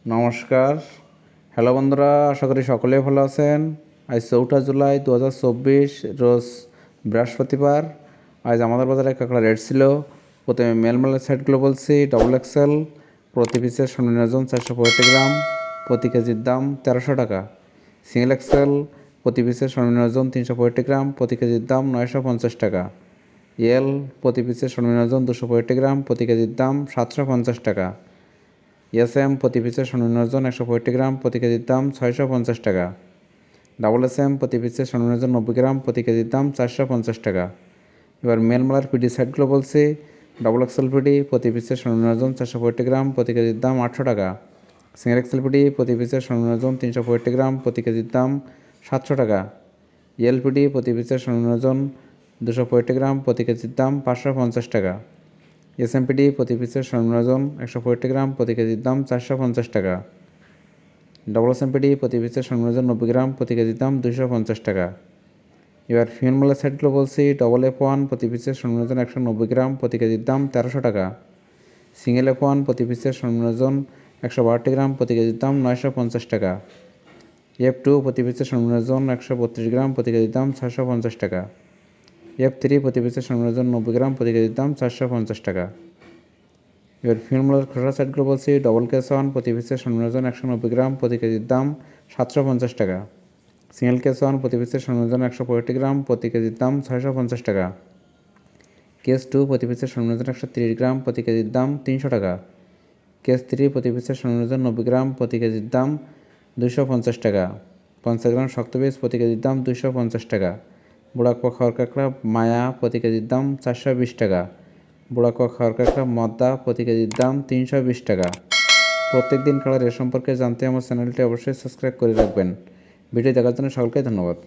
নমস্কার। হ্যালো বন্ধুরা, আশা করি সকলেই ভালো আছেন। আজ 4 জুলাই 2024 রোজ বৃহস্পতিবার। আজ আমাদের বাজারে কাঁকড়া রেট ছিল। প্রথমে মেলমেলের সাইডগুলো বলছি। ডবল এক্সেল প্রতি পিসের সর্বনিম্ন ওজন 465 গ্রাম, প্রতি কেজির দাম 1300 টাকা। সিঙ্গেল এক্সেল প্রতি পিসের সর্বনিম্ন ওজন 365 গ্রাম, প্রতি কেজির দাম 950 টাকা। এল প্রতি পিসের সর্বনিম্ন ওজন 265 গ্রাম, প্রতি কেজির দাম 750 টাকা। এসএম প্রতি পিসের সর্বনিম্ন ওজন 165 গ্রাম, প্রতি কেজির দাম 650 টাকা। ডাবল এসএম প্রতি পিসের সর্বনিম্ন ওজন 90 গ্রাম, প্রতি কেজির দাম 450 টাকা। এবার মেলমালার পিডি সাইডগুলো বলছি। ডবল এক্সেল পিডি প্রতি পিসের সর্বনিম্ন ওজন 465 গ্রাম, প্রতি কেজির দাম 800 টাকা। সিঙ্গেল এক্সেল পিডি প্রতি পিসের সর্বনিম্ন ওজন 365 গ্রাম, প্রতি কেজির দাম 700 টাকা। এলপিডি প্রতি পিসের সর্বনিম্ন ওজন 265 গ্রাম, প্রতি কেজির দাম 550 টাকা। এসএমপিডি প্রতি পিসের সর্বনিম্ন ওজন 165 গ্রাম, প্রতি কেজির দাম 450 টাকা। ডবল এসএমপিডি প্রতি পিসের সর্বনিম্ন ওজন 90 গ্রাম, প্রতি কেজির দাম 250 টাকা। এবার ফিমেল মালের সাইডগুলো বলছি। ডবল F1 প্রতি পিসের সর্বনিম্ন ওজন 190 গ্রাম, প্রতি কেজির দাম 1300 টাকা। সিঙ্গেল F1 প্রতি পিসের সর্বনিম্ন ওজন 162 গ্রাম, প্রতি কেজির দাম 950 টাকা। F2 প্রতি পিসের সর্বনিম্ন ওজন 132 গ্রাম, প্রতি কেজির দাম 650 টাকা। F3 প্রতি পিসের সর্বনিম্ন ওজন 90 গ্রাম, প্রতি কেজির দাম 450 টাকা। এবার ফিল্মগুলোর খোসা সাইডগুলো বলছি। ডবল কেস 1 প্রতি পিসের সর্বনিম্ন ওজন 190 গ্রাম, প্রতি কেজির দাম 750 টাকা। সিঙ্গেল কেস 1 প্রতি পিসের সর্বনিম্ন ওজন 165 গ্রাম, প্রতি কেজির দাম 650 টাকা। কেস 2 প্রতি পিসের সর্বনিম্ন ওজন 130 গ্রাম, প্রতি কেজির দাম 300 টাকা। কেস 3 প্রতি পিসের সর্বনিম্ন ওজন 90 গ্রাম, প্রতি কেজির দাম 250 টাকা। 50 গ্রাম শক্ত পিস প্রতি কেজির দাম 250 টাকা। বুড়াকুয়া খাওয়ার কাঁকড়া মায়া প্রতি কেজির দাম 420 টাকা। বুড়াকুয়া খাওয়ার কাঁকড়া মদ্দা প্রতি কেজির দাম 320 টাকা। প্রত্যেক দিন কাঁকড়া রেট সম্পর্কে জানতে আমার চ্যানেলটি অবশ্যই সাবস্ক্রাইব করে রাখবেন। ভিডিও দেখার জন্য সকলকে ধন্যবাদ।